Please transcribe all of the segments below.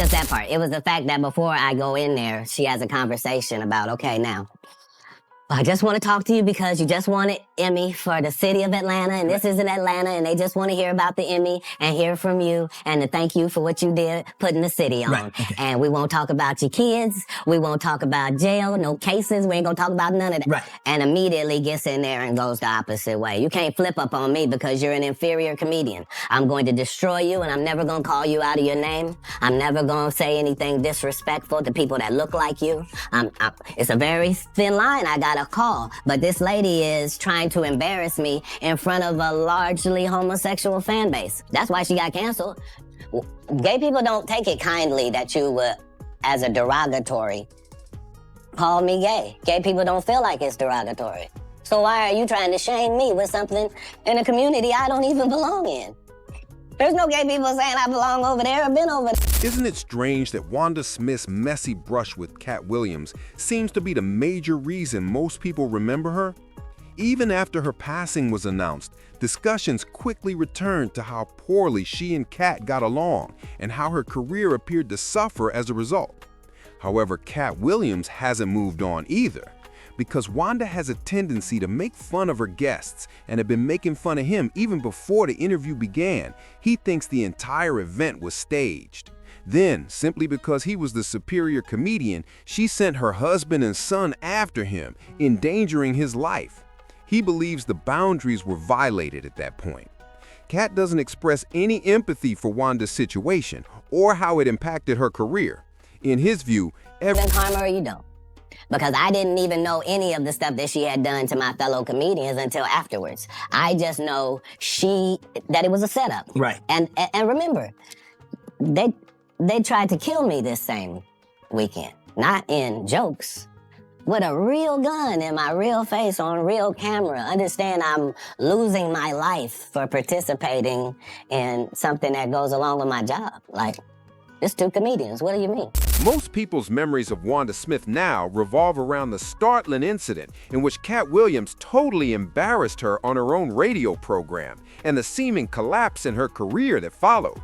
just that part. It was the fact that before I go in there, she has a conversation about, okay, now, I just want to talk to you because you just won an Emmy for the city of Atlanta, and this is in Atlanta, and they just want to hear about the Emmy and hear from you and to thank you for what you did putting the city on. Right. Okay. And we won't talk about your kids. We won't talk about jail, no cases. We ain't going to talk about none of that. Right. And immediately gets in there and goes the opposite way. You can't flip up on me because you're an inferior comedian. I'm going to destroy you, and I'm never going to call you out of your name. I'm never going to say anything disrespectful to people that look like you. It's a very thin line I got to call, but this lady is trying to embarrass me in front of a largely homosexual fan base. That's why she got canceled. Gay people don't take it kindly that you would, as a derogatory, call me gay. Gay people don't feel like it's derogatory. So why are you trying to shame me with something in a community I don't even belong in? There's no gay people saying I belong over there or been over there. Isn't it strange that Wanda Smith's messy brush with Katt Williams seems to be the major reason most people remember her? Even after her passing was announced, discussions quickly returned to how poorly she and Katt got along and how her career appeared to suffer as a result. However, Katt Williams hasn't moved on either, because Wanda has a tendency to make fun of her guests and had been making fun of him even before the interview began. He thinks the entire event was staged. Then, simply because he was the superior comedian, she sent her husband and son after him, endangering his life. He believes the boundaries were violated at that point. Katt doesn't express any empathy for Wanda's situation or how it impacted her career. In his view, harm her or you don't. Because I didn't even know any of the stuff that she had done to my fellow comedians until afterwards. I just know that it was a setup. Right. And remember, they tried to kill me this same weekend. Not in jokes, with a real gun in my real face on real camera. Understand I'm losing my life for participating in something that goes along with my job. Like, it's two comedians, what do you mean? Most people's memories of Wanda Smith now revolve around the startling incident in which Katt Williams totally embarrassed her on her own radio program and the seeming collapse in her career that followed.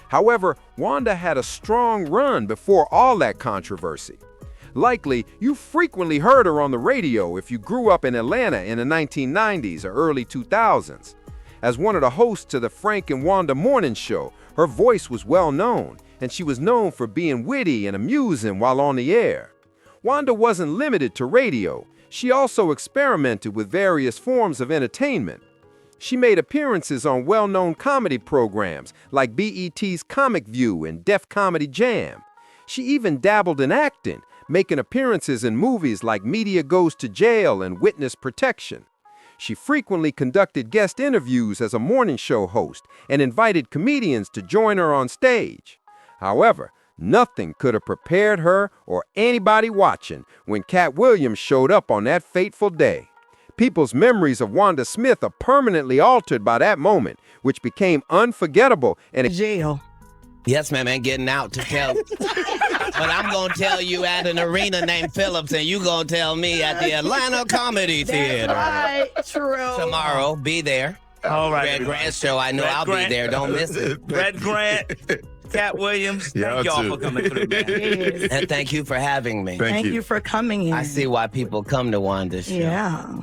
However, Wanda had a strong run before all that controversy. Likely, you frequently heard her on the radio if you grew up in Atlanta in the 1990s or early 2000s. As one of the hosts to the Frank and Wanda Morning Show, her voice was well known, and she was known for being witty and amusing while on the air. Wanda wasn't limited to radio. She also experimented with various forms of entertainment. She made appearances on well-known comedy programs like BET's Comic View and Def Comedy Jam. She even dabbled in acting, making appearances in movies like Media Goes to Jail and Witness Protection. She frequently conducted guest interviews as a morning show host and invited comedians to join her on stage. However, nothing could have prepared her or anybody watching when Katt Williams showed up on that fateful day. People's memories of Wanda Smith are permanently altered by that moment, which became unforgettable and jail. Yes, ma'am, ain't getting out to tell. But I'm going to tell you at an arena named Phillips, and you going to tell me at the Atlanta Comedy Theater. That's right, true. Tomorrow, be there. All right. Red Grant show, I know Red I'll Grant. be there. Don't miss it. Red Grant, Katt Williams, thank y'all for coming through, man. Yes. And thank you for having me. Thank you for coming in. I see why people come to Wanda's show. Yeah.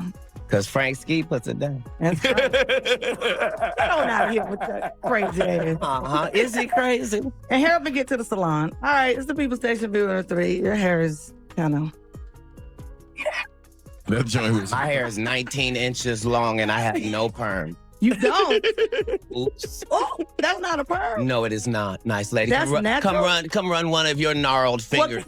Because Frank Ski puts it down. That's right. Don't out here with that crazy ass. Uh-huh. Is he crazy? And help me get to the salon. All right, it's the People Station Viewer 3. Your hair is kind of... That joint was My hair is 19 inches long, and I have no perm. You don't? Oops. Oh, that's not a perm. No, it is not. Nice lady. That's natural? Come run one of your gnarled fingers.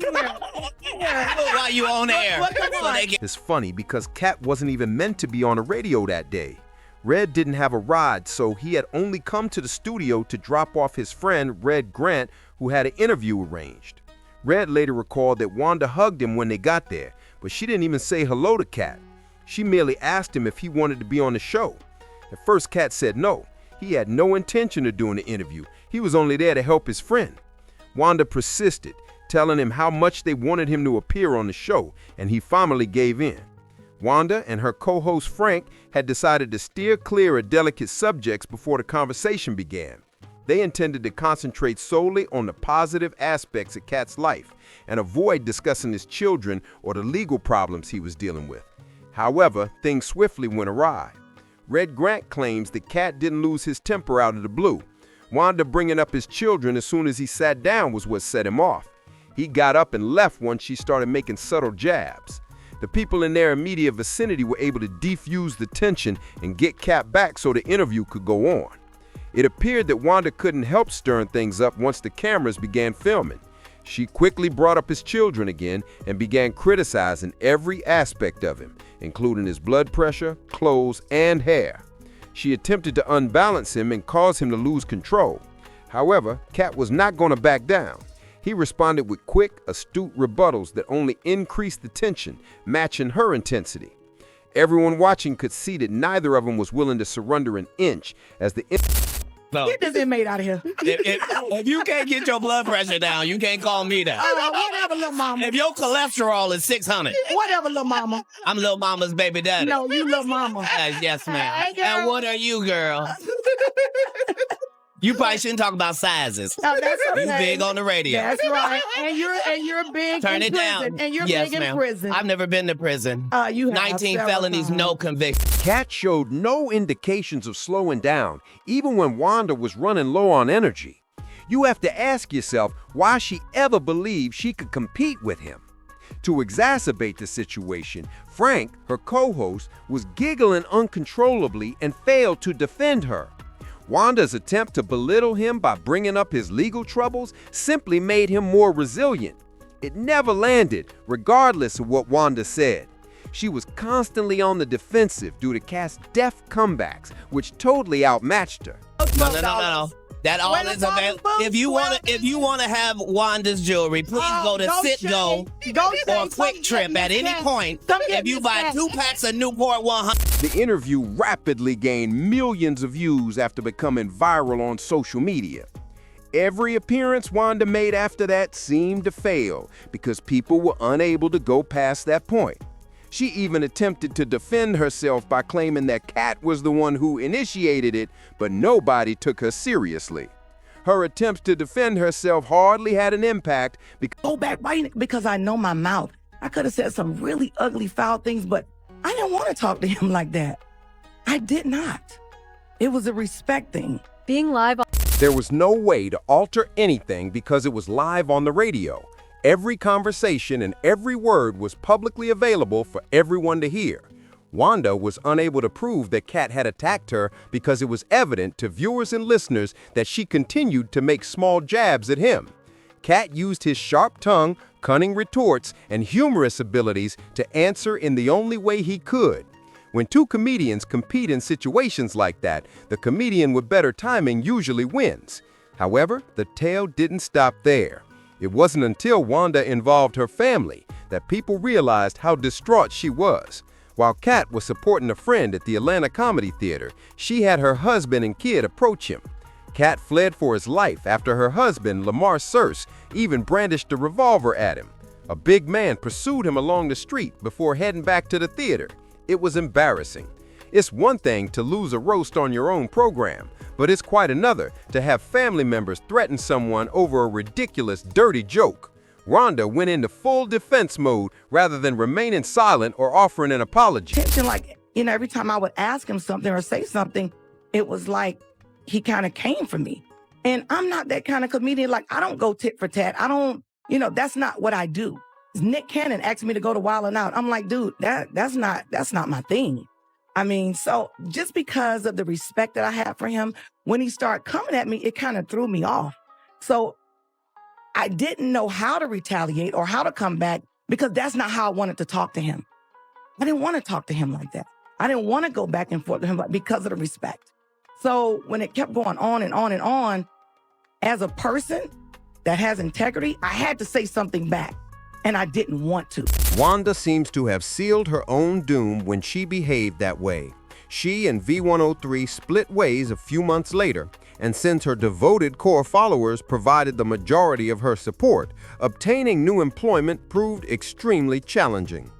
While you on air. So they get It's funny because Katt wasn't even meant to be on the radio that day. Red didn't have a ride, so he had only come to the studio to drop off his friend, Red Grant, who had an interview arranged. Red later recalled that Wanda hugged him when they got there, but she didn't even say hello to Katt. She merely asked him if he wanted to be on the show. At first, Katt said no. He had no intention of doing the interview. He was only there to help his friend. Wanda persisted, telling him how much they wanted him to appear on the show, and he finally gave in. Wanda and her co-host Frank had decided to steer clear of delicate subjects before the conversation began. They intended to concentrate solely on the positive aspects of Katt's life and avoid discussing his children or the legal problems he was dealing with. However, things swiftly went awry. Red Grant claims that Katt didn't lose his temper out of the blue. Wanda bringing up his children as soon as he sat down was what set him off. He got up and left once she started making subtle jabs. The people in their immediate vicinity were able to defuse the tension and get Katt back so the interview could go on. It appeared that Wanda couldn't help stirring things up once the cameras began filming. She quickly brought up his children again and began criticizing every aspect of him, including his blood pressure, clothes, and hair. She attempted to unbalance him and cause him to lose control. However, Katt was not going to back down. He responded with quick, astute rebuttals that only increased the tension, matching her intensity. Everyone watching could see that neither of them was willing to surrender an inch as the So, Get this inmate out of here. if you can't get your blood pressure down, you can't call me that. Whatever, little mama. If your cholesterol is 600, Whatever, little mama. I'm little mama's baby daddy. No, you little mama. Yes, ma'am. Hey, girl. And what are you, girl? You probably shouldn't talk about sizes. No, that's okay. You big on the radio. That's right. And you're big Turn in it prison. down. And you're Yes, big in ma'am. prison. I've never been to prison. You have 19 several felonies, times. no conviction. Katt showed no indications of slowing down, even when Wanda was running low on energy. You have to ask yourself why she ever believed she could compete with him. To exacerbate the situation, Frank, her co-host, was giggling uncontrollably and failed to defend her. Wanda's attempt to belittle him by bringing up his legal troubles simply made him more resilient. It never landed, regardless of what Wanda said. She was constantly on the defensive due to Katt's deft comebacks, which totally outmatched her. No. That all is available. If you wanna have Wanda's jewelry, please go to Citgo or Quick Trip at any point. If you buy 2 packs of Newport 100. The interview rapidly gained millions of views after becoming viral on social media. Every appearance Wanda made after that seemed to fail because people were unable to go past that point. She even attempted to defend herself by claiming that Katt was the one who initiated it, but nobody took her seriously. Her attempts to defend herself hardly had an impact because Go back, why? Because I know my mouth. I could have said some really ugly, foul things, but I didn't want to talk to him like that. I did not. It was a respect thing. Being live on there was no way to alter anything because it was live on the radio. Every conversation and every word was publicly available for everyone to hear. Wanda was unable to prove that Katt had attacked her because it was evident to viewers and listeners that she continued to make small jabs at him. Katt used his sharp tongue, cunning retorts, and humorous abilities to answer in the only way he could. When two comedians compete in situations like that, the comedian with better timing usually wins. However, the tale didn't stop there. It wasn't until Wanda involved her family that people realized how distraught she was. While Katt was supporting a friend at the Atlanta Comedy Theater, she had her husband and kid approach him. Katt fled for his life after her husband, Lamar Searce, even brandished a revolver at him. A big man pursued him along the street before heading back to the theater. It was embarrassing. It's one thing to lose a roast on your own program, but it's quite another to have family members threaten someone over a ridiculous, dirty joke. Wanda went into full defense mode rather than remaining silent or offering an apology. Tension, like, every time I would ask him something or say something, it was like he kind of came for me. And I'm not that kind of comedian. Like, I don't go tit for tat. I don't, that's not what I do. Nick Cannon asked me to go to Wild 'N Out. I'm like, dude, that's not my thing. I mean, so just because of the respect that I have for him, when he started coming at me, it kind of threw me off. So I didn't know how to retaliate or how to come back because that's not how I wanted to talk to him. I didn't want to talk to him like that. I didn't want to go back and forth with him because of the respect. So when it kept going on and on and on, as a person that has integrity, I had to say something back. And I didn't want to. Wanda seems to have sealed her own doom when she behaved that way. She and V103 split ways a few months later, and since her devoted core followers provided the majority of her support, obtaining new employment proved extremely challenging.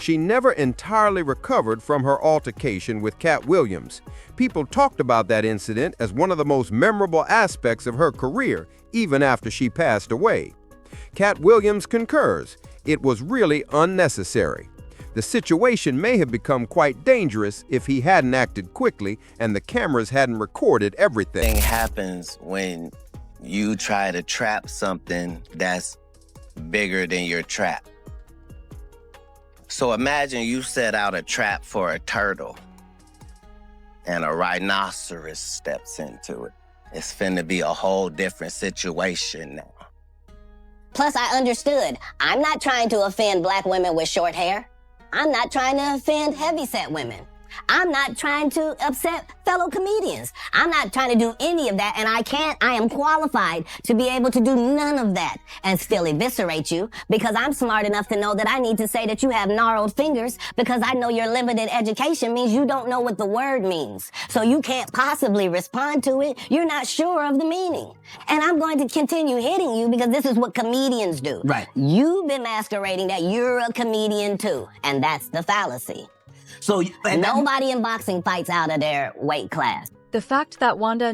she never entirely recovered from her altercation with Katt Williams. People talked about that incident as one of the most memorable aspects of her career, even after she passed away. Katt Williams concurs. It was really unnecessary. The situation may have become quite dangerous if he hadn't acted quickly and the cameras hadn't recorded everything. Thing happens when you try to trap something that's bigger than your trap. So imagine you set out a trap for a turtle and a rhinoceros steps into it. It's finna be a whole different situation now. Plus, I understood. I'm not trying to offend black women with short hair. I'm not trying to offend heavyset women. I'm not trying to upset fellow comedians. I'm not trying to do any of that, and I am qualified to be able to do none of that and still eviscerate you because I'm smart enough to know that I need to say that you have gnarled fingers because I know your limited education means you don't know what the word means. So you can't possibly respond to it. You're not sure of the meaning. And I'm going to continue hitting you because this is what comedians do. Right. You've been masquerading that you're a comedian too, and that's the fallacy. So nobody in boxing fights out of their weight class. The fact that Wanda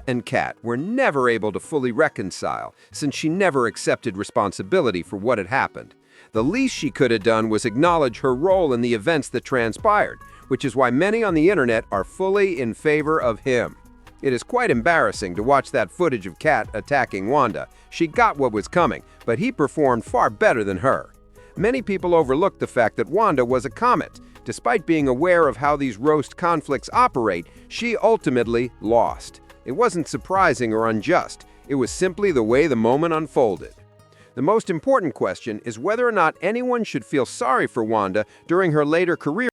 and Katt were never able to fully reconcile since she never accepted responsibility for what had happened. The least she could have done was acknowledge her role in the events that transpired, which is why many on the internet are fully in favor of him. It is quite embarrassing to watch that footage of Katt attacking Wanda. She got what was coming, but he performed far better than her. Many people overlooked the fact that Wanda was a comet. Despite being aware of how these roast conflicts operate, she ultimately lost. It wasn't surprising or unjust. It was simply the way the moment unfolded. The most important question is whether or not anyone should feel sorry for Wanda during her later career.